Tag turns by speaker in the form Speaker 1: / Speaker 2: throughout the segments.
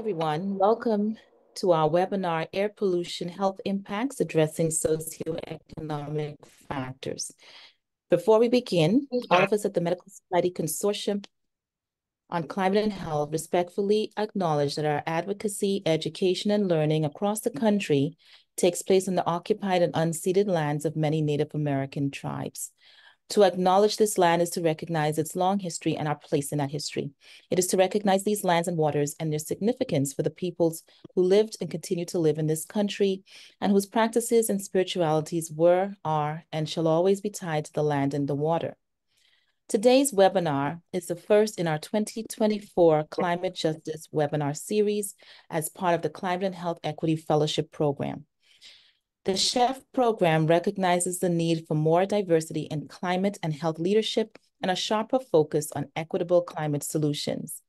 Speaker 1: everyone. Welcome to our webinar, Air Pollution Health Impacts Addressing Socioeconomic Factors. Before we begin, all of us at the Medical Society Consortium on Climate and Health respectfully acknowledge that our advocacy, education, and learning across the country takes place on the occupied and unceded lands of many Native American tribes. To acknowledge this land is to recognize its long history and our place in that history. It is to recognize these lands and waters and their significance for the peoples who lived and continue to live in this country and whose practices and spiritualities were, are, and shall always be tied to the land and the water. Today's webinar is the first in our 2024 Climate Justice webinar series as part of the Climate and Health Equity Fellowship Program. The CHEF program recognizes the need for more diversity in climate and health leadership and a sharper focus on equitable climate solutions.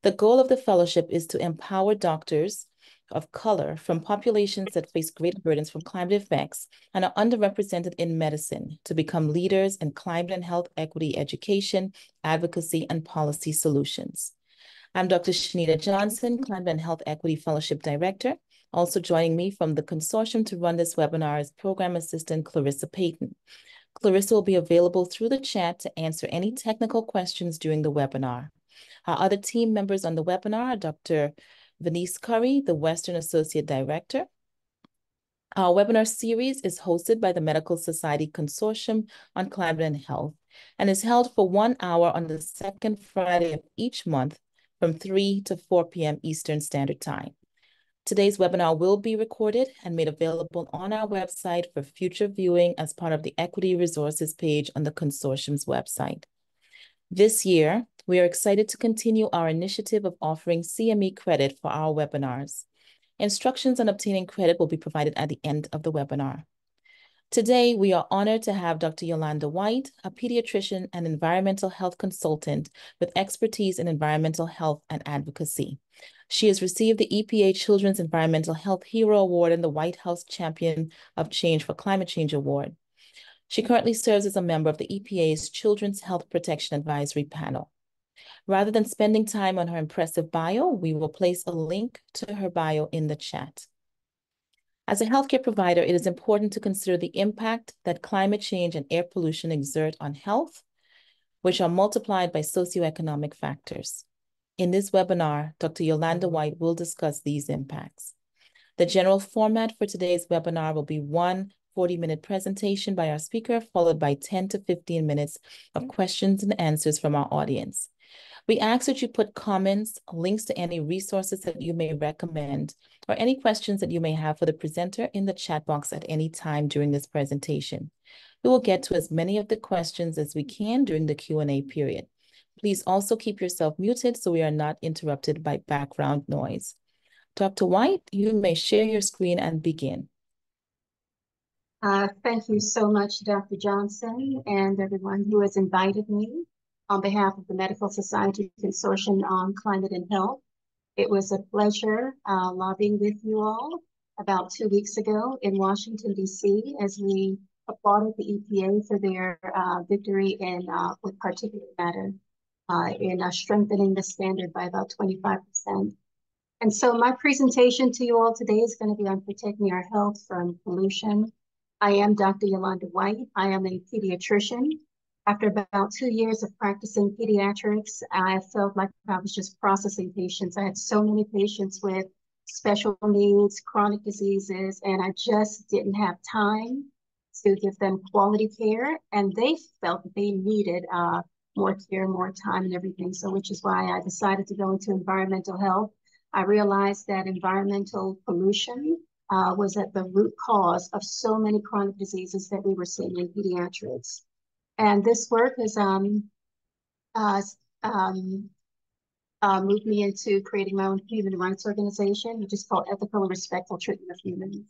Speaker 1: The goal of the fellowship is to empower doctors of color from populations that face greater burdens from climate effects and are underrepresented in medicine to become leaders in climate and health equity education, advocacy, and policy solutions. I'm Dr. Shanita Johnson, Climate and Health Equity Fellowship Director. Also joining me from the consortium to run this webinar is Program Assistant Clarissa Payton. Clarissa will be available through the chat to answer any technical questions during the webinar. Our other team members on the webinar are Dr. Venice Curry, the Western Associate Director. Our webinar series is hosted by the Medical Society Consortium on Climate and Health and is held for 1 hour on the second Friday of each month from 3 to 4 p.m. Eastern Standard Time. Today's webinar will be recorded and made available on our website for future viewing as part of the Equity Resources page on the consortium's website. This year, we are excited to continue our initiative of offering CME credit for our webinars. Instructions on obtaining credit will be provided at the end of the webinar. Today, we are honored to have Dr. Yolanda Whyte, a pediatrician and environmental health consultant with expertise in environmental health and advocacy. She has received the EPA Children's Environmental Health Hero Award and the White House Champion of Change for Climate Change Award. She currently serves as a member of the EPA's Children's Health Protection Advisory Panel. Rather than spending time on her impressive bio, we will place a link to her bio in the chat. As a healthcare provider, it is important to consider the impact that climate change and air pollution exert on health, which are multiplied by socioeconomic factors. In this webinar, Dr. Yolanda Whyte will discuss these impacts. The general format for today's webinar will be one 40-minute presentation by our speaker, followed by 10 to 15 minutes of questions and answers from our audience. We ask that you put comments, links to any resources that you may recommend, or any questions that you may have for the presenter in the chat box at any time during this presentation. We will get to as many of the questions as we can during the Q&A period. Please also keep yourself muted so we are not interrupted by background noise. Dr. Whyte, you may share your screen and begin.
Speaker 2: Thank you so much, Dr. Johnson, and everyone who has invited me on behalf of the Medical Society Consortium on Climate and Health. It was a pleasure lobbying with you all about 2 weeks ago in Washington, D.C., as we applauded the EPA for their victory in with particulate matter in strengthening the standard by about 25%. And so my presentation to you all today is going to be on protecting our health from pollution. I am Dr. Yolanda Whyte. I am a pediatrician. After about 2 years of practicing pediatrics, I felt like I was just processing patients. I had so many patients with special needs, chronic diseases, and I just didn't have time to give them quality care. And they felt that they needed more care, more time and everything. So which is why I decided to go into environmental health. I realized that environmental pollution was at the root cause of so many chronic diseases that we were seeing in pediatrics. And this work has moved me into creating my own human rights organization, which is called Ethical and Respectful Treatment of Humans.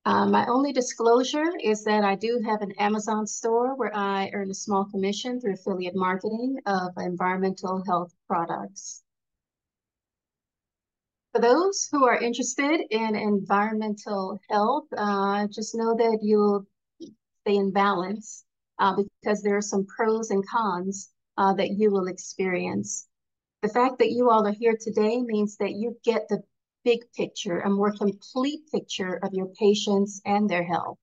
Speaker 2: My only disclosure is that I do have an Amazon store where I earn a small commission through affiliate marketing of environmental health products. For those who are interested in environmental health, just know that you'll stay in balance because there are some pros and cons that you will experience. The fact that you all are here today means that you get the big picture, a more complete picture of your patients and their health.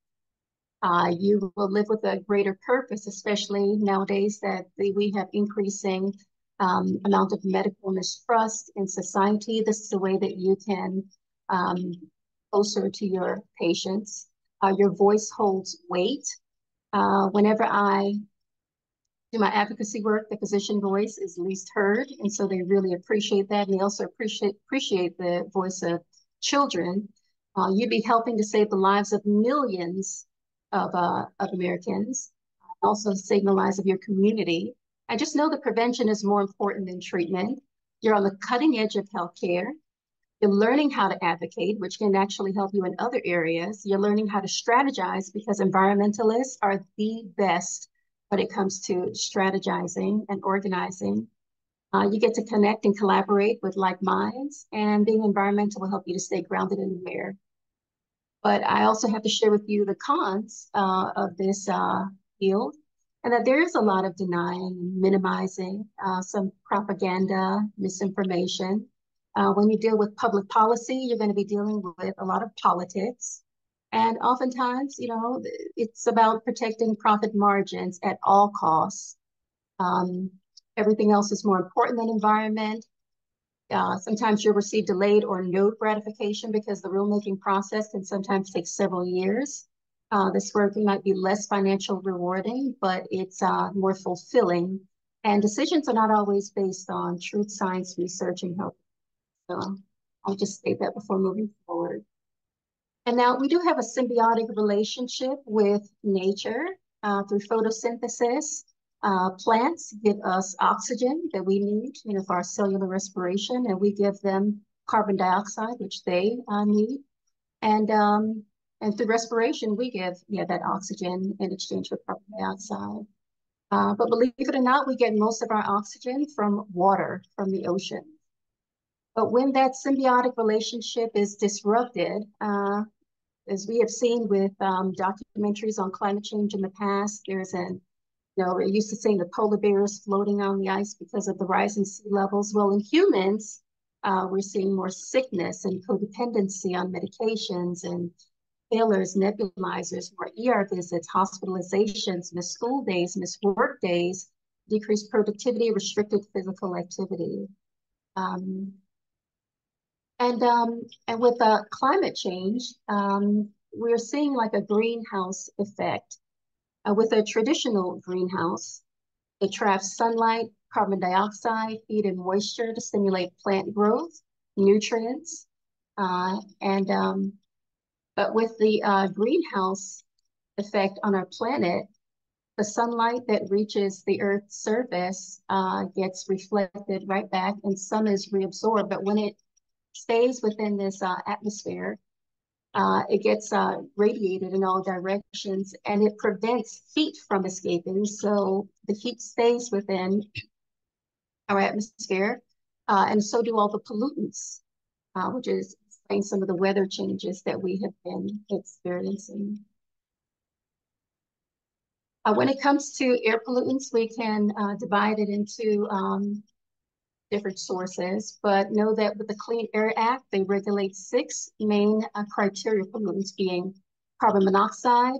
Speaker 2: You will live with a greater purpose, especially nowadays that we have increasing amount of medical mistrust in society. This is a way that you can closer to your patients. Your voice holds weight. Whenever I do my advocacy work, the physician voice is least heard, and so they really appreciate that. And they also appreciate the voice of children. You'd be helping to save the lives of millions of Americans, also save the lives of your community. I just know that prevention is more important than treatment. You're on the cutting edge of healthcare. You're learning how to advocate, which can actually help you in other areas. You're learning how to strategize because environmentalists are the best when it comes to strategizing and organizing. You get to connect and collaborate with like minds, and being environmental will help you to stay grounded and aware. But I also have to share with you the cons of this field, and that there is a lot of denying, minimizing, some propaganda, misinformation. When you deal with public policy, you're going to be dealing with a lot of politics. And oftentimes, you know, it's about protecting profit margins at all costs. Everything else is more important than environment. Sometimes you'll receive delayed or no gratification because the rulemaking process can sometimes take several years. This work might be less financial rewarding, but it's more fulfilling. And decisions are not always based on truth, science, research, and health. So I'll just state that before moving forward. And now we do have a symbiotic relationship with nature through photosynthesis. Plants give us oxygen that we need, you know, for our cellular respiration, and we give them carbon dioxide, which they need. And through respiration, we give that oxygen in exchange for carbon dioxide. But believe it or not, we get most of our oxygen from water, from the ocean. But when that symbiotic relationship is disrupted, as we have seen with documentaries on climate change in the past, there's an, you know, we're used to seeing the polar bears floating on the ice because of the rising sea levels. Well, in humans, we're seeing more sickness and codependency on medications and failures, nebulizers, more ER visits, hospitalizations, missed school days, missed work days, decreased productivity, restricted physical activity. And with climate change, we're seeing like a greenhouse effect. With a traditional greenhouse, it traps sunlight, carbon dioxide, heat, and moisture to stimulate plant growth, nutrients. But with the greenhouse effect on our planet, the sunlight that reaches the Earth's surface gets reflected right back, and some is reabsorbed. But when it stays within this atmosphere, it gets radiated in all directions, and it prevents heat from escaping. So the heat stays within our atmosphere, and so do all the pollutants, which is explains some of the weather changes that we have been experiencing. When it comes to air pollutants, we can divide it into different sources, but know that with the Clean Air Act, they regulate 6 main criteria pollutants, being carbon monoxide,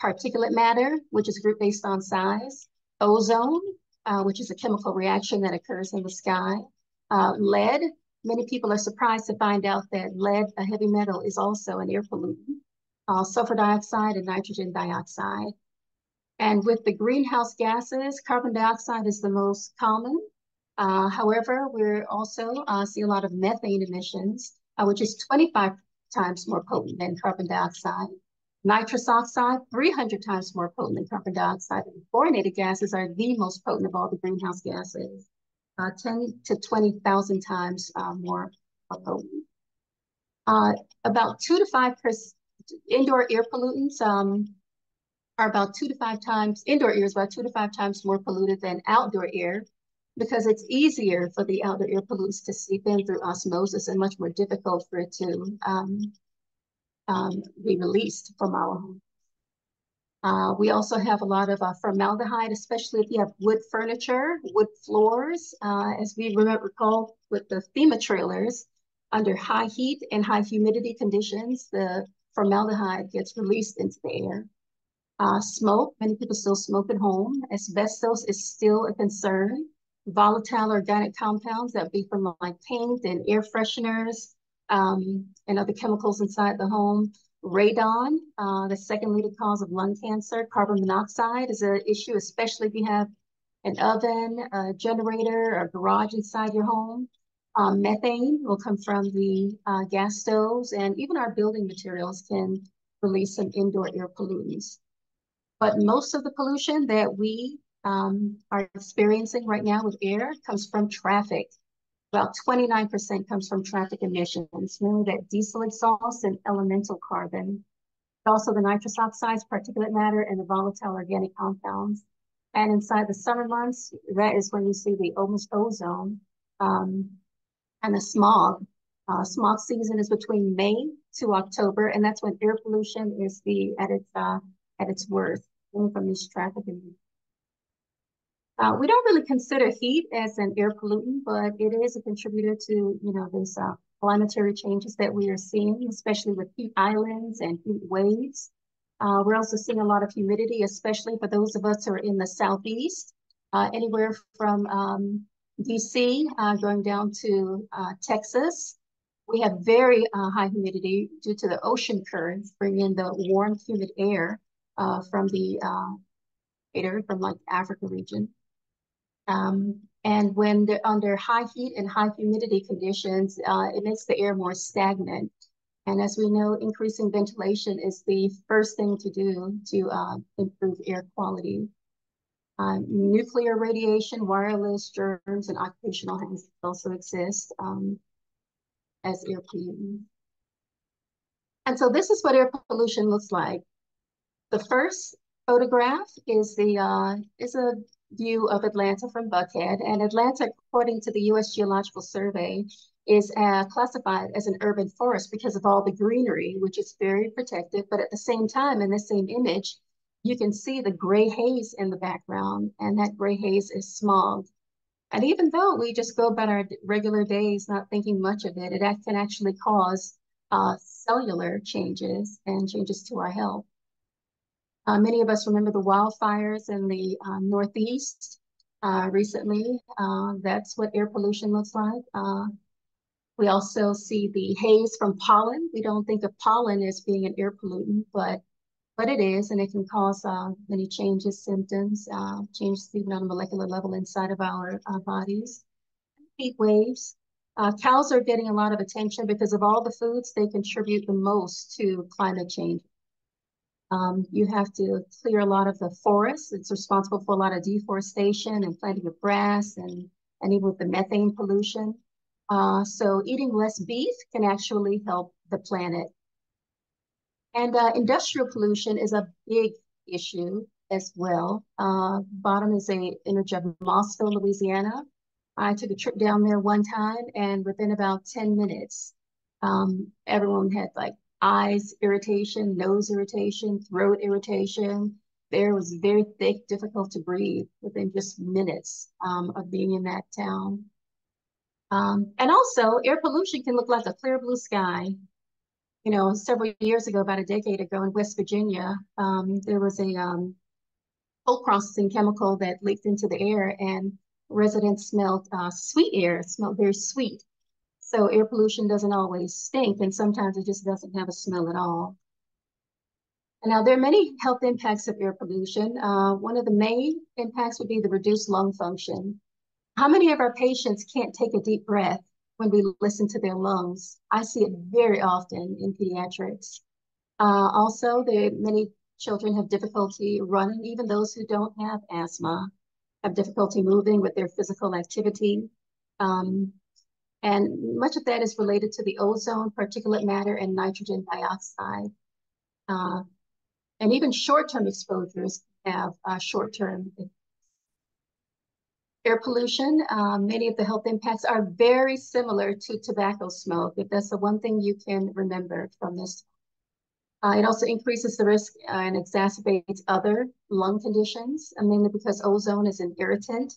Speaker 2: particulate matter, which is grouped based on size, ozone, which is a chemical reaction that occurs in the sky, lead. Many people are surprised to find out that lead, a heavy metal, is also an air pollutant, sulfur dioxide and nitrogen dioxide. And with the greenhouse gases, carbon dioxide is the most common. However, we're also see a lot of methane emissions, which is 25 times more potent than carbon dioxide. Nitrous oxide, 300 times more potent than carbon dioxide. And fluorinated gases are the most potent of all the greenhouse gases, 10 to 20,000 times more potent. About 2 to 5% indoor air pollutants are about 2 to 5 times, indoor air is about 2 to 5 times more polluted than outdoor air, because it's easier for the outdoor air pollutants to seep in through osmosis and much more difficult for it to be released from our home. We also have a lot of formaldehyde, especially if you have wood furniture, wood floors. As we recall with the FEMA trailers, under high heat and high humidity conditions, the formaldehyde gets released into the air. Smoke, many people still smoke at home. Asbestos is still a concern. Volatile organic compounds that be from like paint and air fresheners and other chemicals inside the home. Radon, the second leading cause of lung cancer. Carbon monoxide is an issue, especially if you have an oven, a generator, or a garage inside your home. Methane will come from the gas stoves, and even our building materials can release some indoor air pollutants. But most of the pollution that we are experiencing right now with air comes from traffic. About 29% comes from traffic emissions, mainly that diesel exhaust and elemental carbon. Also the nitrous oxides, particulate matter, and the volatile organic compounds. And inside the summer months, that is when you see the ozone and the smog. Smog season is between May to October, and that's when air pollution is at its worst, from this traffic. We don't really consider heat as an air pollutant, but it is a contributor to, these planetary changes that we are seeing, especially with heat islands and heat waves. We're also seeing a lot of humidity, especially for those of us who are in the Southeast, anywhere from DC going down to Texas. We have very high humidity due to the ocean currents bringing in the warm, humid air from the from like Africa region. And when they're under high heat and high humidity conditions, it makes the air more stagnant. And as we know, increasing ventilation is the first thing to do to improve air quality. Nuclear radiation, wireless, germs, and occupational hazards also exist as air pollutants. And so this is what air pollution looks like. The first photograph is a view of Atlanta from Buckhead. And Atlanta, according to the U.S. Geological Survey, is classified as an urban forest because of all the greenery, which is very protected. But at the same time, in the same image, you can see the gray haze in the background, and that gray haze is smog. And even though we just go about our regular days not thinking much of it, it can actually cause cellular changes and changes to our health. Many of us remember the wildfires in the Northeast recently. That's what air pollution looks like. We also see the haze from pollen. We don't think of pollen as being an air pollutant, but it is, and it can cause many changes, symptoms, changes even on a molecular level inside of our bodies. Heat waves. Cows are getting a lot of attention because of all the foods they contribute the most to climate change. You have to clear a lot of the forests. It's responsible for a lot of deforestation and planting of grass and even with the methane pollution. So eating less beef can actually help the planet. And industrial pollution is a big issue as well. Bottom is an image of Mossville, Louisiana. I took a trip down there one time, and within about 10 minutes, everyone had like eyes irritation, nose irritation, throat irritation. There was very thick, difficult to breathe within just minutes of being in that town. And also, air pollution can look like a clear blue sky. Several years ago, about a decade ago in West Virginia, there was a coal processing chemical that leaked into the air, and residents smelled sweet air. It smelled very sweet. So air pollution doesn't always stink, and sometimes it just doesn't have a smell at all. And now, there are many health impacts of air pollution. One of the main impacts would be the reduced lung function. How many of our patients can't take a deep breath when we listen to their lungs? I see it very often in pediatrics. Also, many children have difficulty running. Even those who don't have asthma have difficulty moving with their physical activity. And much of that is related to the ozone, particulate matter, and nitrogen dioxide. And even short-term exposures have short-term air pollution. Many of the health impacts are very similar to tobacco smoke. If that's the one thing you can remember from this. It also increases the risk and exacerbates other lung conditions, mainly because ozone is an irritant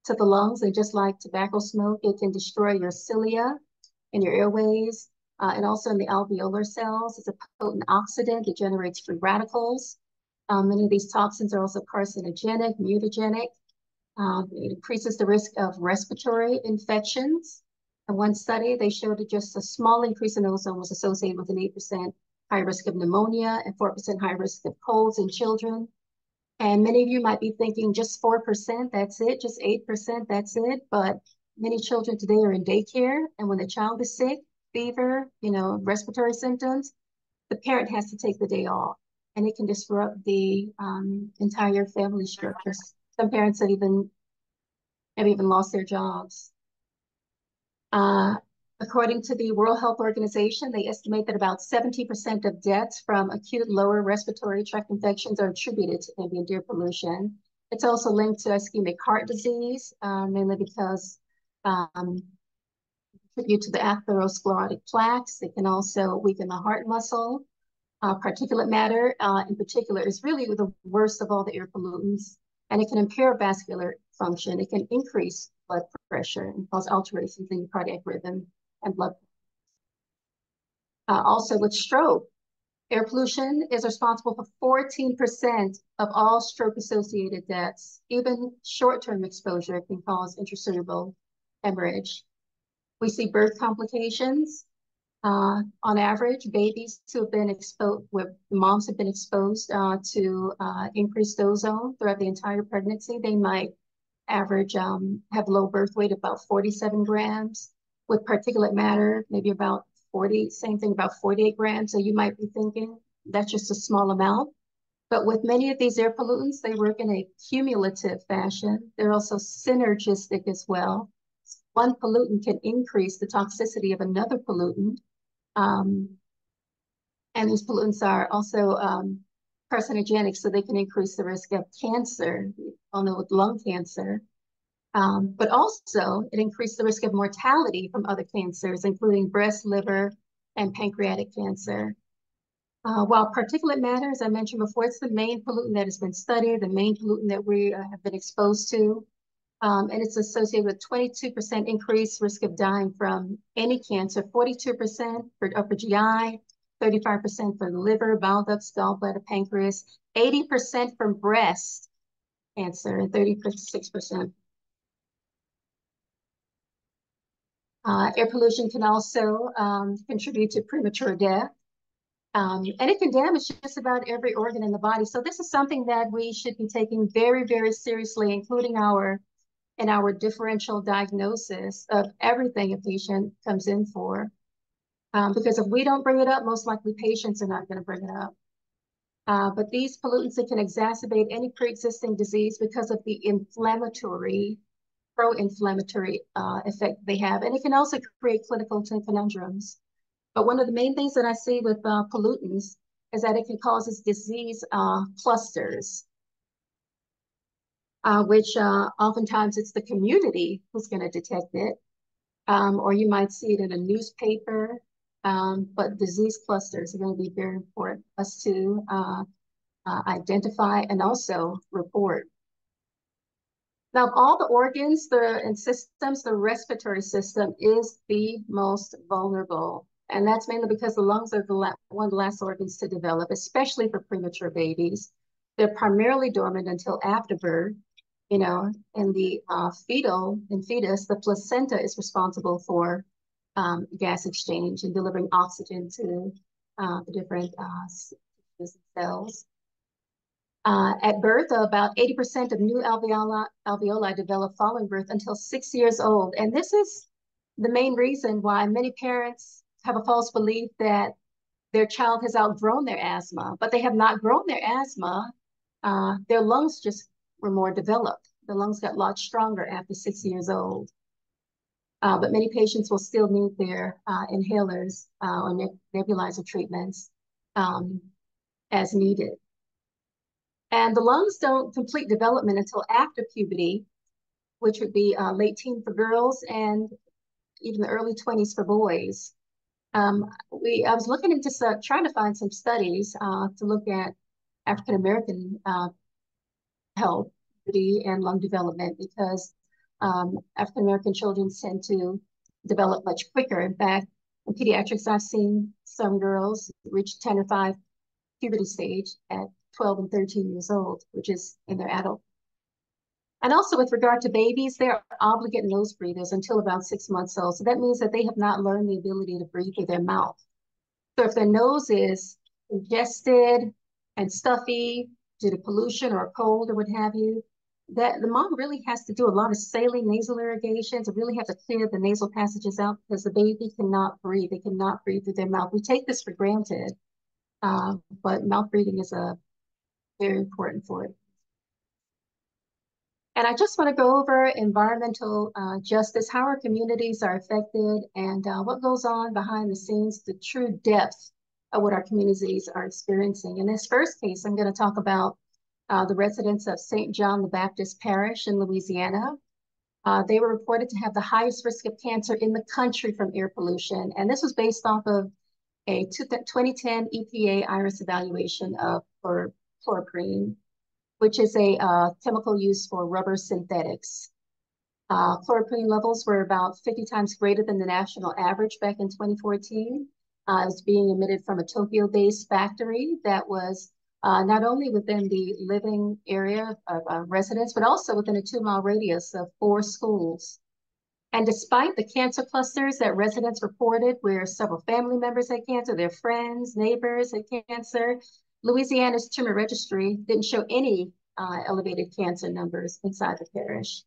Speaker 2: to the lungs. And just like tobacco smoke, it can destroy your cilia and your airways. And also in the alveolar cells, it's a potent oxidant. It generates free radicals. Many of these toxins are also carcinogenic, mutagenic. It increases the risk of respiratory infections. In one study, they showed that just a small increase in ozone was associated with an 8% high risk of pneumonia and 4% high risk of colds in children. And many of you might be thinking just 4%, that's it, just 8%, that's it. But many children today are in daycare, and when the child is sick, fever, respiratory symptoms, the parent has to take the day off, and it can disrupt the entire family structure. Some parents have even lost their jobs. According to the World Health Organization, they estimate that about 70% of deaths from acute lower respiratory tract infections are attributed to ambient air pollution. It's also linked to ischemic heart disease, mainly because due to the atherosclerotic plaques. It can also weaken the heart muscle. Particulate matter, in particular, is really the worst of all the air pollutants, and it can impair vascular function. It can increase blood pressure and cause alterations in cardiac rhythm and blood. Also with stroke, air pollution is responsible for 14% of all stroke-associated deaths. Even short-term exposure can cause intracerebral hemorrhage. We see birth complications. On average, babies who have been exposed, where moms have been exposed to increased ozone throughout the entire pregnancy, they might average have low birth weight, about 47 grams. With particulate matter, maybe about 40, same thing, about 48 grams. So you might be thinking that's just a small amount. But with many of these air pollutants, they work in a cumulative fashion. They're also synergistic as well. One pollutant can increase the toxicity of another pollutant. And these pollutants are also carcinogenic, so they can increase the risk of cancer, we all know with lung cancer. But also, it increased the risk of mortality from other cancers, including breast, liver, and pancreatic cancer. While particulate matter, as I mentioned before, it's the main pollutant that has been studied, the main pollutant that we have been exposed to. And it's associated with 22% increased risk of dying from any cancer, 42% for upper GI, 35% for the liver, bile ducts, gallbladder, pancreas, 80% from breast cancer, and 36%. Air pollution can also contribute to premature death. And it can damage just about every organ in the body. So this is something that we should be taking very, very seriously, including in our differential diagnosis of everything a patient comes in for. Because if we don't bring it up, most likely patients are not going to bring it up. But these pollutants, it can exacerbate any pre-existing disease because of the pro-inflammatory effect they have. And it can also create clinical conundrums. But one of the main things that I see with pollutants is that it can cause disease clusters, which oftentimes it's the community who's going to detect it, or you might see it in a newspaper, but disease clusters are going to be very important for us to identify and also report. Now, of all the organs and systems, the respiratory system is the most vulnerable. And that's mainly because the lungs are one of the last organs to develop, especially for premature babies. They're primarily dormant until after birth. In the fetus, the placenta is responsible for gas exchange and delivering oxygen to the different cells. At birth, about 80% of new alveoli develop following birth until 6 years old. And this is the main reason why many parents have a false belief that their child has outgrown their asthma, but they have not grown their asthma. Their lungs just were more developed. The lungs got a lot stronger after 6 years old. But many patients will still need their inhalers or nebulizer treatments as needed. And the lungs don't complete development until after puberty, which would be late teen for girls and even the early 20s for boys. I was looking into trying to find some studies to look at African American health, equity, and lung development because African American children tend to develop much quicker. In fact, in pediatrics, I've seen some girls reach 10 or 5 puberty stage at 12 and 13 years old, which is in their adult. And also with regard to babies, they're obligate nose breathers until about 6 months old. So that means that they have not learned the ability to breathe through their mouth. So if their nose is congested and stuffy due to pollution or cold or what have you, that the mom really has to do a lot of saline nasal irrigations and really have to clear the nasal passages out because the baby cannot breathe. They cannot breathe through their mouth. We take this for granted, but mouth breathing is very important for it. And I just want to go over environmental justice, how our communities are affected, and what goes on behind the scenes, the true depth of what our communities are experiencing. In this first case, I'm going to talk about the residents of St. John the Baptist Parish in Louisiana. They were reported to have the highest risk of cancer in the country from air pollution. And this was based off of a 2010 EPA IRIS evaluation of chloroprene, which is a chemical used for rubber synthetics. Chloroprene levels were about 50 times greater than the national average back in 2014. It was being emitted from a Tokyo-based factory that was not only within the living area of residents, but also within a 2-mile radius of 4 schools. And despite the cancer clusters that residents reported, where several family members had cancer, their friends, neighbors had cancer, Louisiana's tumor registry didn't show any elevated cancer numbers inside the parish.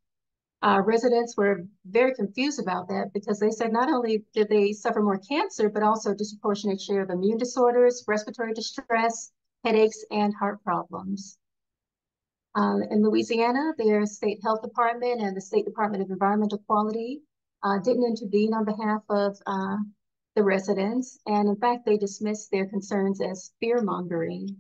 Speaker 2: Residents were very confused about that because they said not only did they suffer more cancer, but also a disproportionate share of immune disorders, respiratory distress, headaches, and heart problems. In Louisiana, their state health department and the State Department of Environmental Quality didn't intervene on behalf of the residents. And in fact, they dismissed their concerns as fear-mongering.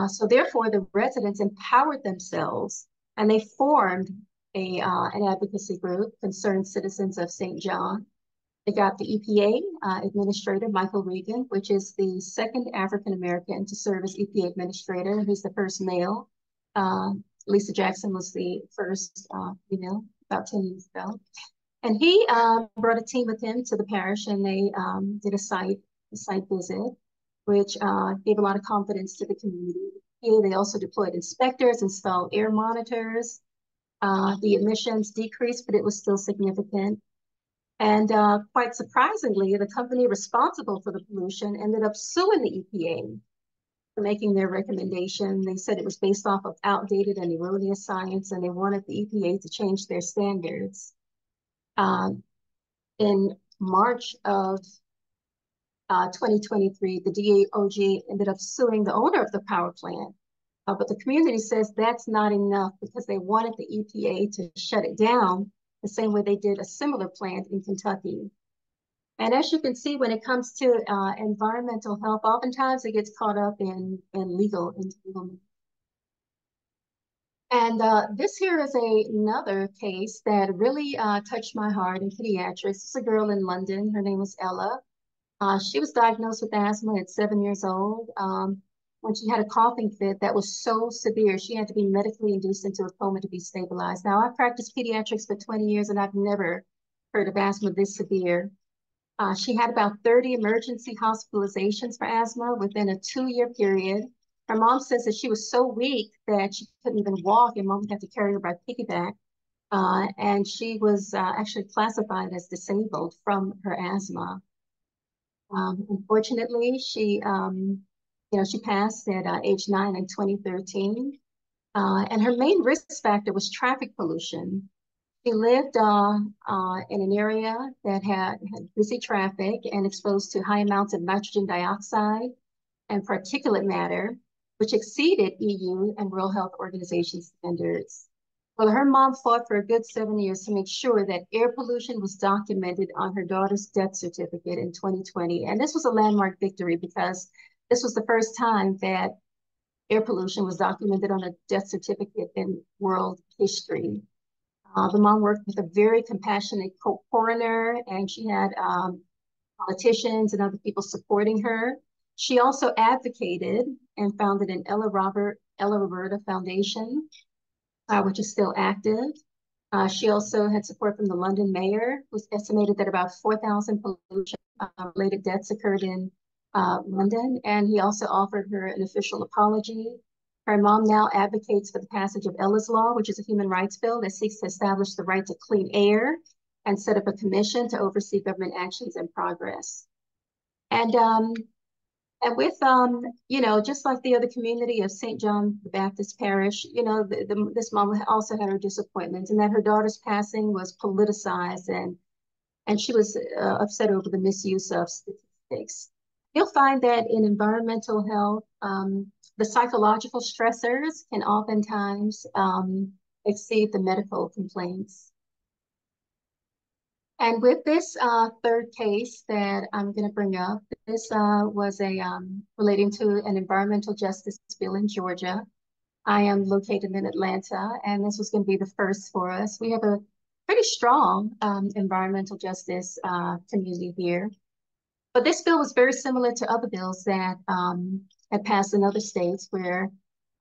Speaker 2: So therefore, the residents empowered themselves and they formed an advocacy group, Concerned Citizens of St. John. They got the EPA administrator, Michael Regan, which is the second African-American to serve as EPA administrator. He's the first male. Lisa Jackson was the first female about 10 years ago. And he brought a team with him to the parish and they did a site visit, which gave a lot of confidence to the community. They also deployed inspectors, installed air monitors. The emissions decreased, but it was still significant. And quite surprisingly, the company responsible for the pollution ended up suing the EPA for making their recommendation. They said it was based off of outdated and erroneous science, and they wanted the EPA to change their standards. In March of 2023, the DAOG ended up suing the owner of the power plant. But the community says that's not enough because they wanted the EPA to shut it down the same way they did a similar plant in Kentucky. And as you can see, when it comes to environmental health, oftentimes it gets caught up in legal entanglement. And this here is another case that really touched my heart in pediatrics. It's a girl in London. Her name was Ella. She was diagnosed with asthma at 7 years old when she had a coughing fit that was so severe, she had to be medically induced into a coma to be stabilized. Now, I've practiced pediatrics for 20 years and I've never heard of asthma this severe. She had about 30 emergency hospitalizations for asthma within a 2-year period. Her mom says that she was so weak that she couldn't even walk and mom had to carry her by piggyback. And she was actually classified as disabled from her asthma. Unfortunately, she passed at age 9 in 2013. And her main risk factor was traffic pollution. She lived in an area that had busy traffic and exposed to high amounts of nitrogen dioxide and particulate matter, which exceeded EU and World Health Organization standards. Well, her mom fought for a good 7 years to make sure that air pollution was documented on her daughter's death certificate in 2020. And this was a landmark victory because this was the first time that air pollution was documented on a death certificate in world history. The mom worked with a very compassionate coroner, and she had politicians and other people supporting her. She also advocated and founded an Ella Roberta Foundation, which is still active. She also had support from the London mayor, who's estimated that about 4,000 pollution-related deaths occurred in London, and he also offered her an official apology. Her mom now advocates for the passage of Ella's Law, which is a human rights bill that seeks to establish the right to clean air and set up a commission to oversee government actions and progress. And with, just like the other community of St. John the Baptist Parish, this mom also had her disappointments, and that her daughter's passing was politicized, and she was upset over the misuse of statistics. You'll find that in environmental health, the psychological stressors can oftentimes exceed the medical complaints. And with this third case that I'm going to bring up, this was relating to an environmental justice bill in Georgia. I am located in Atlanta, and this was going to be the first for us. We have a pretty strong environmental justice community here. But this bill was very similar to other bills that had passed in other states where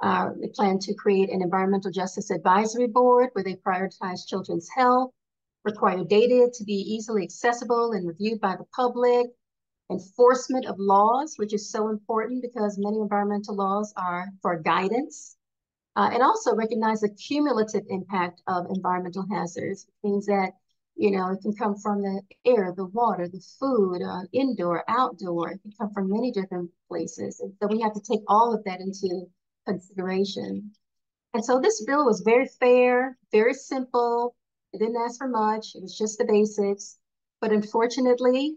Speaker 2: they plan to create an environmental justice advisory board where they prioritize children's health, require data to be easily accessible and reviewed by the public, enforcement of laws, which is so important because many environmental laws are for guidance, and also recognize the cumulative impact of environmental hazards. It means that, it can come from the air, the water, the food, indoor, outdoor. It can come from many different places. And so we have to take all of that into consideration. And so this bill was very fair, very simple. It didn't ask for much. It was just the basics. But unfortunately,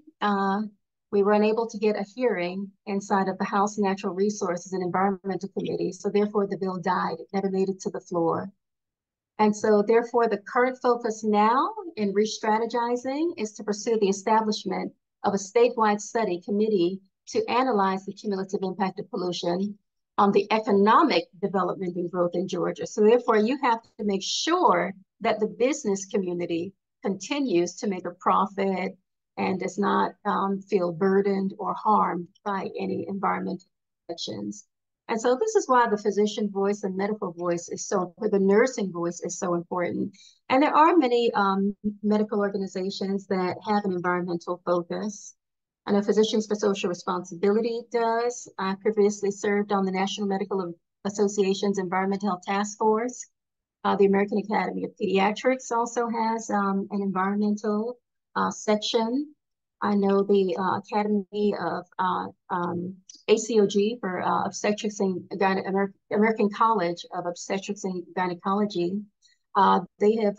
Speaker 2: we were unable to get a hearing inside of the House Natural Resources and Environmental Committee. So therefore, the bill died. It never made it to the floor. And so therefore, the current focus now in re-strategizing is to pursue the establishment of a statewide study committee to analyze the cumulative impact of pollution on the economic development and growth in Georgia. So therefore, you have to make sure that the business community continues to make a profit and does not feel burdened or harmed by any environmental actions. And so this is why the physician voice and medical voice is the nursing voice is so important. And there are many medical organizations that have an environmental focus. I know Physicians for Social Responsibility does. I previously served on the National Medical Association's Environmental Health Task Force. The American Academy of Pediatrics also has an environmental section. I know the Academy of ACOG for Obstetrics and American College of Obstetrics and Gynecology. They have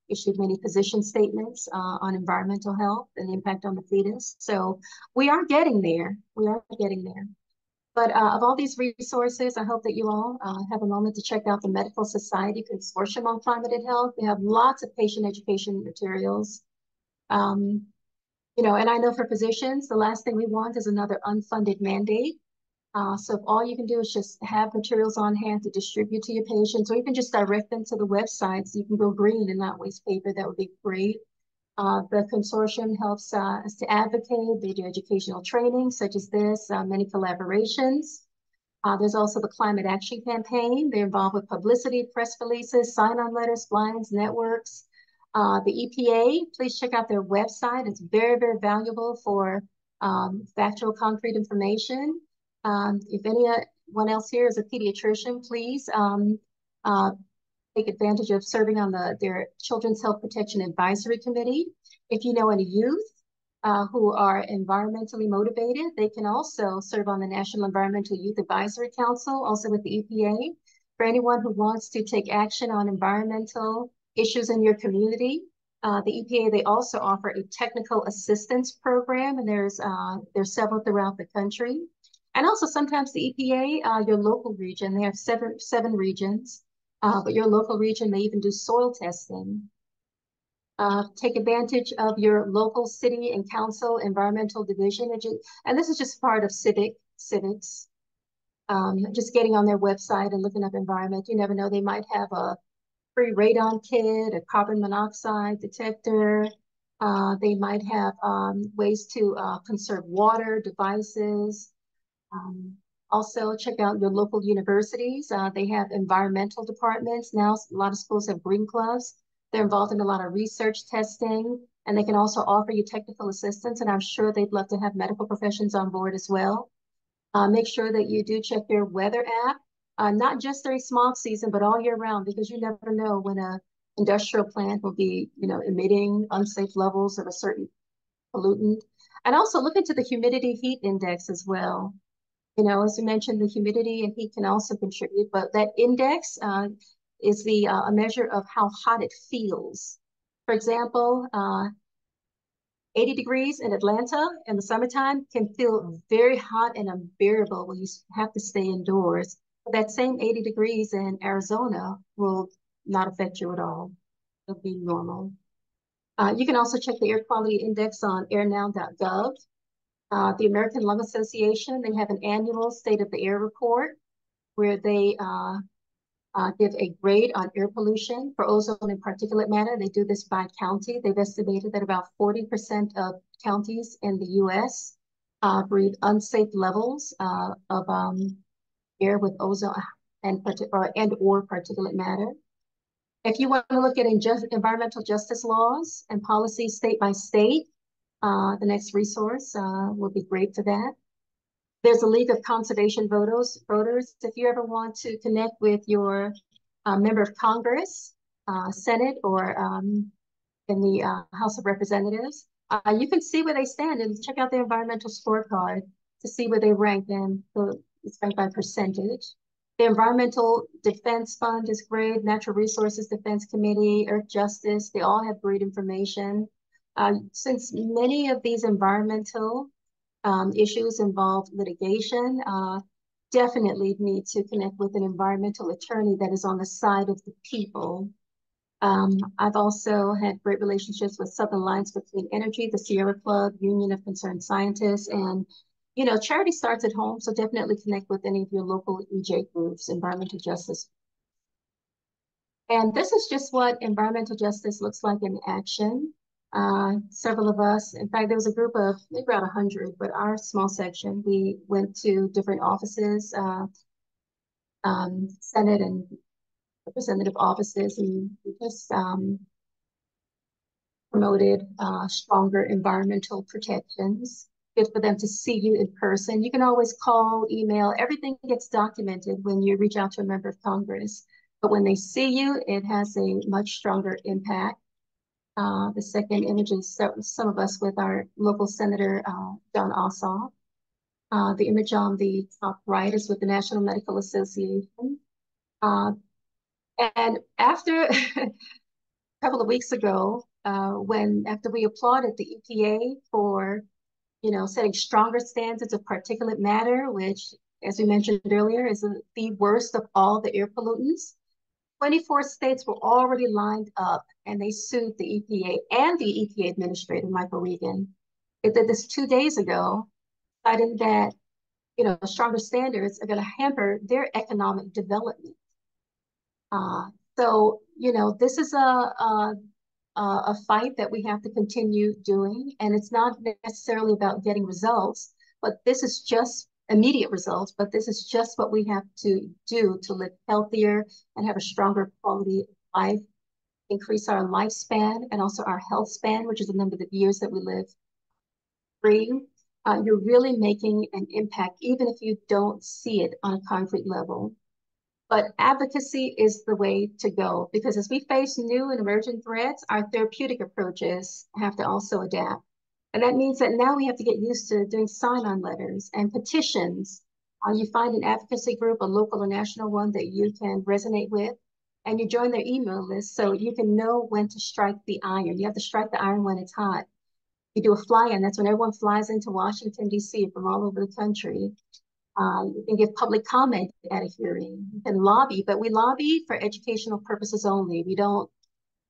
Speaker 2: issued many position statements on environmental health and the impact on the fetus. So we are getting there. We are getting there. But of all these resources, I hope that you all have a moment to check out the Medical Society Consortium on Climate and Health. They have lots of patient education materials. And I know for physicians, the last thing we want is another unfunded mandate. So if all you can do is just have materials on hand to distribute to your patients, or even just direct them to the website so you can go green and not waste paper, that would be great. The consortium helps us to advocate. They do educational training such as this, many collaborations. There's also the Climate Action Campaign. They're involved with publicity, press releases, sign-on letters, flyers, networks. The EPA, please check out their website. It's very, very valuable for factual, concrete information. If anyone else here is a pediatrician, please take advantage of serving on their Children's Health Protection Advisory Committee. If you know any youth who are environmentally motivated, they can also serve on the National Environmental Youth Advisory Council, also with the EPA. For anyone who wants to take action on environmental issues in your community, the EPA, they also offer a technical assistance program, and there's several throughout the country. And also sometimes the EPA, your local region, they have seven regions, but your local region may even do soil testing. Take advantage of your local city and council environmental division. And this is just part of civics. Just getting on their website and looking up environment. You never know, they might have a free radon kit, a carbon monoxide detector, They might have ways to conserve water, devices. Also, check out your local universities. They have environmental departments. Now, a lot of schools have green clubs. They're involved in a lot of research testing, and they can also offer you technical assistance. And I'm sure they'd love to have medical professions on board as well. Make sure that you do check their weather app, not just during smog season, but all year round, because you never know when a industrial plant will be, emitting unsafe levels of a certain pollutant. And also look into the humidity heat index as well. As you mentioned, the humidity and heat can also contribute, but that index is a measure of how hot it feels. For example, 80 degrees in Atlanta in the summertime can feel very hot and unbearable when you have to stay indoors. But that same 80 degrees in Arizona will not affect you at all. It'll be normal. You can also check the air quality index on airnow.gov. The American Lung Association, they have an annual State of the Air report where they give a grade on air pollution for ozone and particulate matter. They do this by county. They've estimated that about 40% of counties in the U.S. Breathe unsafe levels of air with ozone and or particulate matter. If you want to look at environmental justice laws and policies state by state, the next resource will be great for that. There's a League of Conservation Voters. If you ever want to connect with your member of Congress, Senate, or in the House of Representatives, you can see where they stand and check out their environmental scorecard to see where they rank, and it's ranked by percentage. The Environmental Defense Fund is great, Natural Resources Defense Committee, Earth Justice, they all have great information. Since many of these environmental issues involve litigation, definitely need to connect with an environmental attorney that is on the side of the people. I've also had great relationships with Southern Alliance for Clean Energy, the Sierra Club, Union of Concerned Scientists, and charity starts at home, so definitely connect with any of your local EJ groups, environmental justice. And this is just what environmental justice looks like in action. Several of us, in fact, there was a group of maybe about 100, but our small section, we went to different offices, Senate and representative offices, and we just promoted stronger environmental protections. Good for them to see you in person. You can always call, email, everything gets documented when you reach out to a member of Congress. But when they see you, it has a much stronger impact. The second image is some of us with our local Senator, John Ossoff. The image on the top right is with the National Medical Association. And after a couple of weeks ago, after we applauded the EPA for, setting stronger standards of particulate matter, which, as we mentioned earlier, is the worst of all the air pollutants. 24 states were already lined up and they sued the EPA and the EPA administrator, Michael Regan. They did this 2 days ago, citing that, stronger standards are going to hamper their economic development. So, this is a fight that we have to continue doing, and it's not necessarily about getting results, but this is just immediate results, but this is just what we have to do to live healthier and have a stronger quality of life, increase our lifespan and also our health span, which is the number of years that we live free. You're really making an impact, even if you don't see it on a concrete level. But advocacy is the way to go, because as we face new and emerging threats, our therapeutic approaches have to also adapt. And that means that now we have to get used to doing sign-on letters and petitions. You find an advocacy group, a local or national one that you can resonate with, and you join their email list so you can know when to strike the iron. You have to strike the iron when it's hot. You do a fly-in, that's when everyone flies into Washington, D.C. from all over the country. You can give public comment at a hearing. You can lobby, but we lobby for educational purposes only. We don't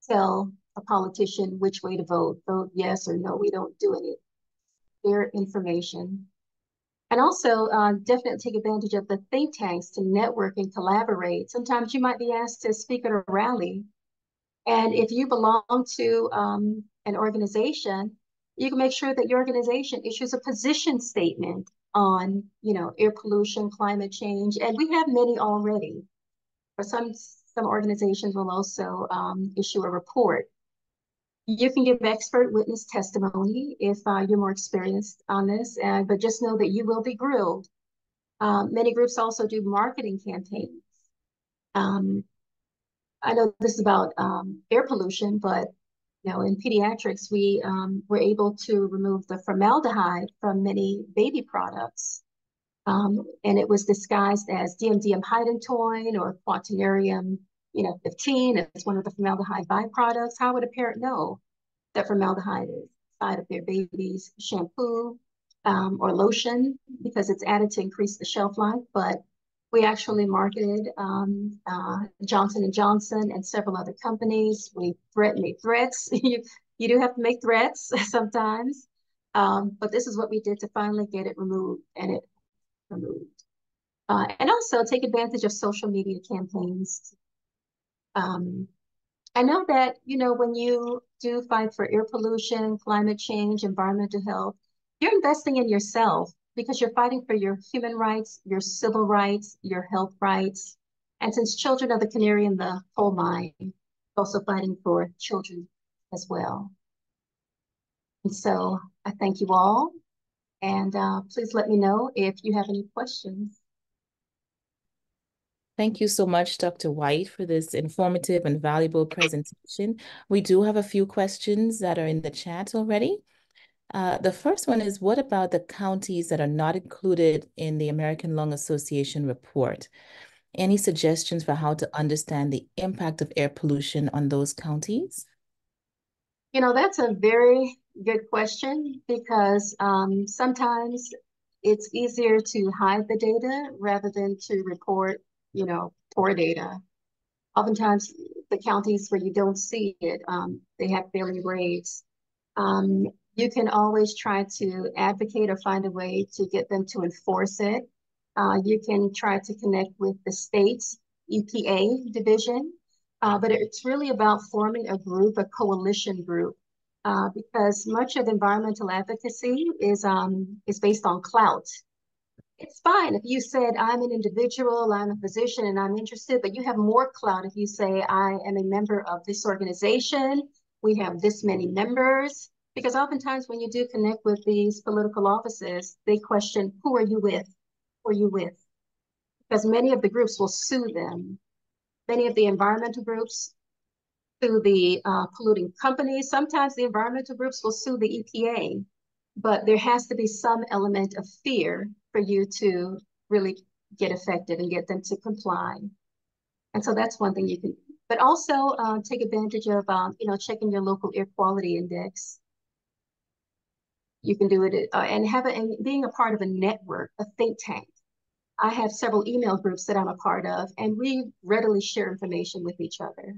Speaker 2: tell a politician which way to vote yes or no. We don't do any clear information. And also definitely take advantage of the think tanks to network and collaborate. Sometimes you might be asked to speak at a rally. And if you belong to an organization, you can make sure that your organization issues a position statement on, air pollution, climate change, and we have many already. Or some organizations will also issue a report. You can give expert witness testimony if you're more experienced on this, but just know that you will be grilled. Many groups also do marketing campaigns. I know this is about air pollution, but in pediatrics, we were able to remove the formaldehyde from many baby products. And it was disguised as DMDM hydantoin or quaternarium, 15. It's one of the formaldehyde byproducts. How would a parent know that formaldehyde is inside of their baby's shampoo or lotion because it's added to increase the shelf life? But we actually marketed Johnson & Johnson and several other companies. We made threats. You do have to make threats sometimes. But this is what we did to finally get it removed, and it removed. And also take advantage of social media campaigns. I know that, when you do fight for air pollution, climate change, environmental health, you're investing in yourself because you're fighting for your human rights, your civil rights, your health rights. And since children are the canary in the coal mine, also fighting for children as well. And so I thank you all. And please let me know if you have any questions.
Speaker 1: Thank you so much, Dr. Whyte, for this informative and valuable presentation. We do have a few questions that are in the chat already. The first one is, what about the counties that are not included in the American Lung Association report? Any suggestions for how to understand the impact of air pollution on those counties?
Speaker 2: That's a very good question because sometimes it's easier to hide the data rather than to report, poor data. Oftentimes, the counties where you don't see it, they have failing rates. You can always try to advocate or find a way to get them to enforce it. You can try to connect with the state's EPA division, but it's really about forming a group, a coalition group, because much of environmental advocacy is based on clout. It's fine if you said, I'm an individual, I'm a physician, and I'm interested, but you have more clout if you say, I am a member of this organization, we have this many members, because oftentimes when you do connect with these political offices, they question, who are you with? Who are you with? Because many of the groups will sue them. Many of the environmental groups sue the polluting companies. Sometimes the environmental groups will sue the EPA, but there has to be some element of fear for you to really get affected and get them to comply. And so that's one thing you can, but also take advantage of, checking your local air quality index. You can do it and being a part of a network, a think tank. I have several email groups that I'm a part of, and we readily share information with each other.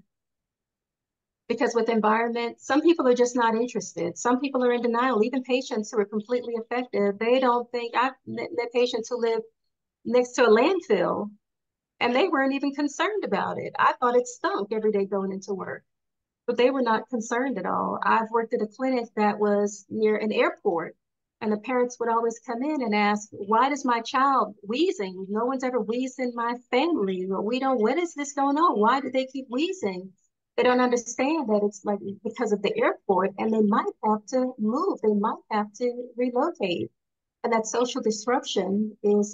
Speaker 2: Because with environment, some people are just not interested. Some people are in denial. Even patients who are completely affected, they don't think. I've met patients who live next to a landfill, and they weren't even concerned about it. I thought it stunk every day going into work, but they were not concerned at all. I've worked at a clinic that was near an airport, and the parents would always come in and ask, why does my child wheezing? No one's ever wheezed in my family. When is this going on? Why do they keep wheezing? They don't understand that it's like because of the airport, and they might have to move. They might have to relocate. And that social disruption is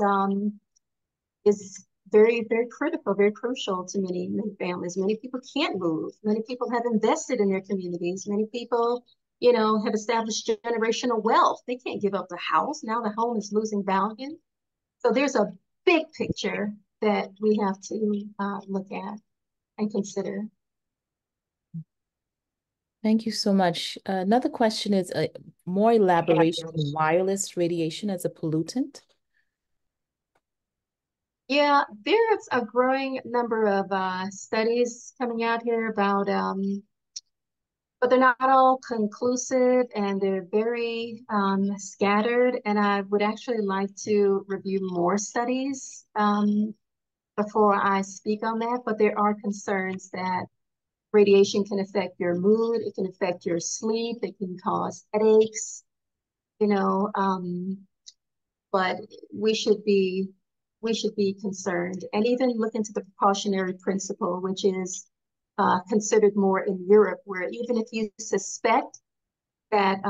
Speaker 2: very, very critical, very crucial to many families. Many people can't move. Many people have invested in their communities. Many people, have established generational wealth. They can't give up the house. Now the home is losing value. So there's a big picture that we have to look at and consider.
Speaker 1: Thank you so much. Another question is more elaboration on wireless radiation as a pollutant.
Speaker 2: Yeah, there's a growing number of studies coming out here about, but they're not all conclusive and they're very scattered. And I would actually like to review more studies before I speak on that. But there are concerns that Radiation can affect your mood, it can affect your sleep, it can cause headaches, you know, but we should be concerned and even look into the precautionary principle, which is considered more in Europe, where even if you suspect that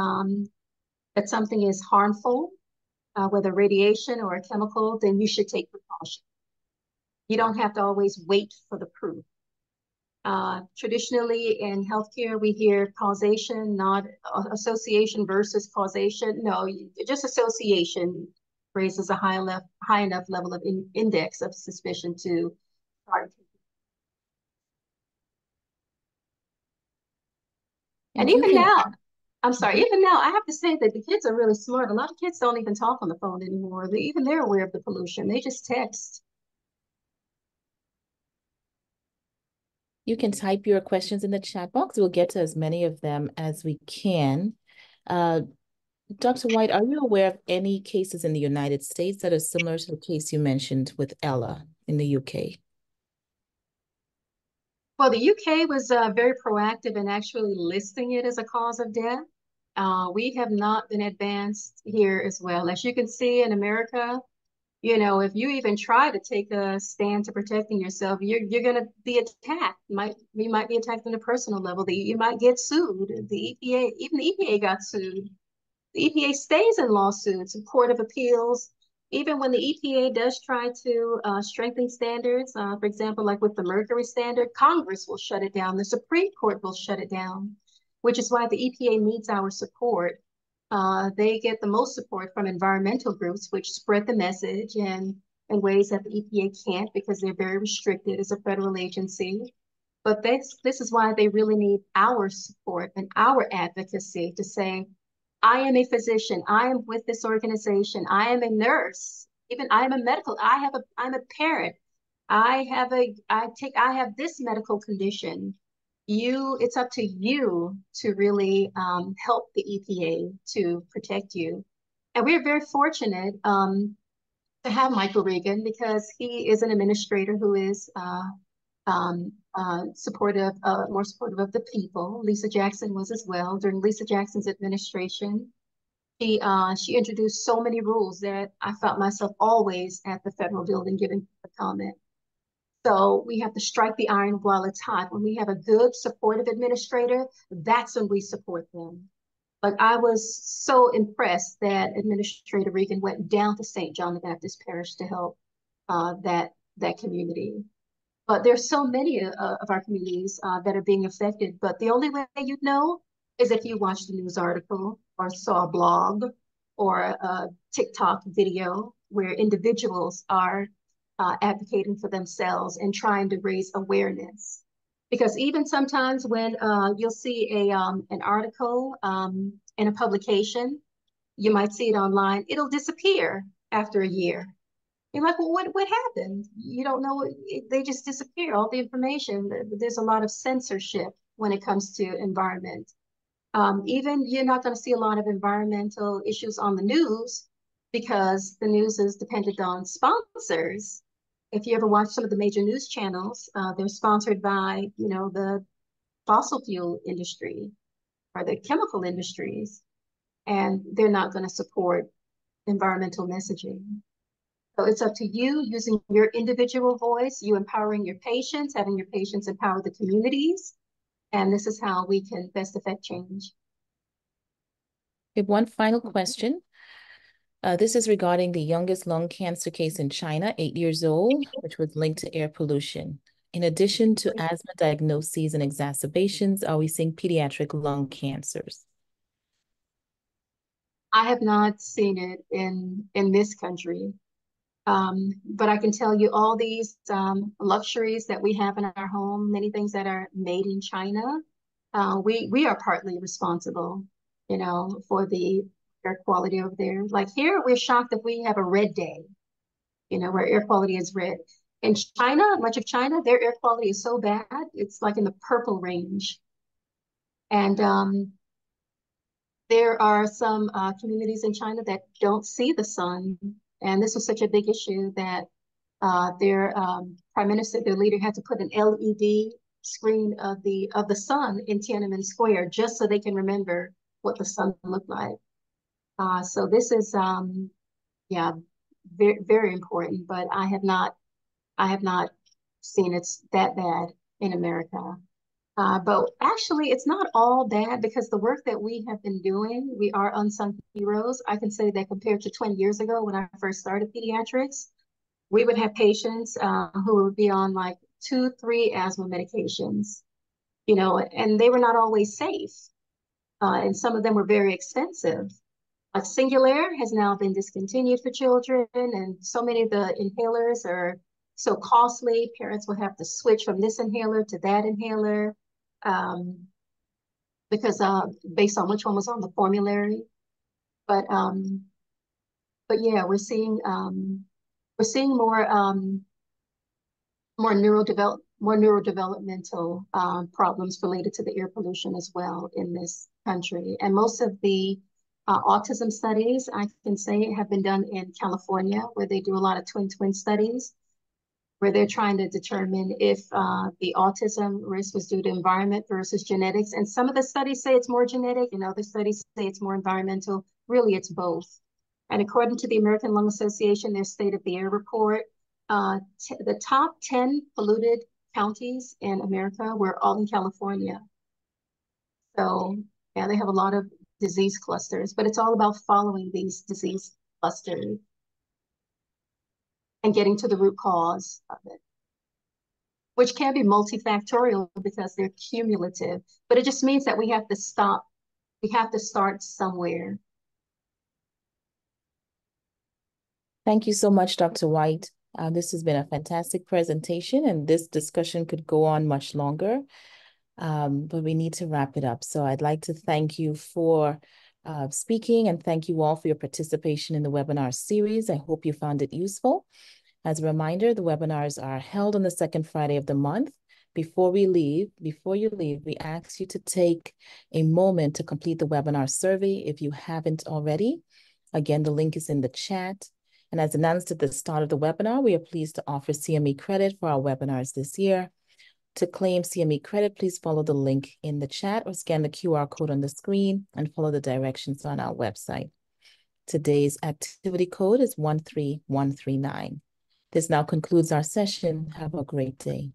Speaker 2: that something is harmful, whether radiation or a chemical, then you should take precaution. You don't have to always wait for the proof. Traditionally in healthcare, we hear causation, not association versus causation. No, just association raises a high enough level of index of suspicion to start. And even now, I'm sorry, even now, I have to say that the kids are really smart. A lot of kids don't even talk on the phone anymore. They're aware of the pollution. They just text.
Speaker 1: You can type your questions in the chat box. We'll get to as many of them as we can. Dr. Whyte, are you aware of any cases in the United States that are similar to the case you mentioned with Ella in the UK?
Speaker 2: Well, the UK was very proactive in actually listing it as a cause of death. We have not been advanced here as well. As you can see in America, you know, if you even try to take a stand to protecting yourself, you're going to be attacked. You might be attacked on a personal level. You might get sued. The EPA, even the EPA got sued. The EPA stays in lawsuits, Court of Appeals. Even when the EPA does try to strengthen standards, for example, like with the mercury standard, Congress will shut it down. The Supreme Court will shut it down, which is why the EPA needs our support. They get the most support from environmental groups, which spread the message in ways that the EPA can't because they're very restricted as a federal agency. But this is why they really need our support and our advocacy to say, I am a physician, I am with this organization, I am a nurse, even I am a medical, I'm a parent, I have this medical condition. It's up to you to really help the EPA to protect you. And we're very fortunate to have Michael Regan because he is an administrator who is more supportive of the people. Lisa Jackson was as well. During Lisa Jackson's administration, she introduced so many rules that I felt myself always at the federal building giving a comment. So we have to strike the iron while it's hot. When we have a good, supportive administrator, that's when we support them. But I was so impressed that Administrator Regan went down to St. John the Baptist Parish to help that community. But there's so many of our communities that are being affected. But the only way you'd know is if you watched a news article or saw a blog or a TikTok video where individuals are advocating for themselves and trying to raise awareness. Because even sometimes when you'll see an article in a publication, you might see it online, it'll disappear after a year. You're like, well, what happened? You don't know, they just disappear, all the information. There's a lot of censorship when it comes to environment. Even you're not going to see a lot of environmental issues on the news because the news is dependent on sponsors. If you ever watch some of the major news channels, they're sponsored by, you know, the fossil fuel industry or the chemical industries, and they're not going to support environmental messaging. So it's up to you using your individual voice, you empowering your patients, having your patients empower the communities. And this is how we can best affect change.
Speaker 1: We have one final question. This is regarding the youngest lung cancer case in China, 8 years old, which was linked to air pollution. In addition to asthma diagnoses and exacerbations, are we seeing pediatric lung cancers?
Speaker 2: I have not seen it in this country. But I can tell you all these luxuries that we have in our home, many things that are made in China, we are partly responsible, you know, for the air quality over there. Like here, we're shocked if we have a red day, you know, where air quality is red. In China, much of China, their air quality is so bad, it's like in the purple range. And there are some communities in China that don't see the sun. And this was such a big issue that their prime minister, their leader, had to put an LED screen of the sun in Tiananmen Square just so they can remember what the sun looked like. So this is yeah, very very important. But I have not seen it's that bad in America. But actually, it's not all bad because the work that we have been doing, we are unsung heroes. I can say that compared to 20 years ago when I first started pediatrics, we would have patients who would be on like 2, 3 asthma medications, you know, and they were not always safe. And some of them were very expensive. Like Singulair has now been discontinued for children, and so many of the inhalers are so costly. Parents will have to switch from this inhaler to that inhaler um, because based on which one was on the formulary. But yeah, we're seeing more neurodevelopmental problems related to the air pollution as well in this country. And most of the autism studies, I can say, have been done in California, where they do a lot of twin studies, where they're trying to determine if the autism risk was due to environment versus genetics. And some of the studies say it's more genetic, and other studies say it's more environmental. Really, it's both. And according to the American Lung Association, their State of the Air report, the top 10 polluted counties in America were all in California. So yeah, they have a lot of disease clusters, but it's all about following these disease clusters and getting to the root cause of it, which can be multifactorial because they're cumulative, but it just means that we have to start somewhere.
Speaker 1: Thank you so much, Dr. Whyte. This has been a fantastic presentation, and this discussion could go on much longer, but we need to wrap it up. So I'd like to thank you for speaking, and thank you all for your participation in the webinar series. I hope you found it useful. As a reminder, the webinars are held on the second Friday of the month. Before you leave, we ask you to take a moment to complete the webinar survey if you haven't already. Again, the link is in the chat. And as announced at the start of the webinar, we are pleased to offer CME credit for our webinars this year. To claim CME credit, please follow the link in the chat or scan the QR code on the screen and follow the directions on our website. Today's activity code is 13139. This now concludes our session. Have a great day.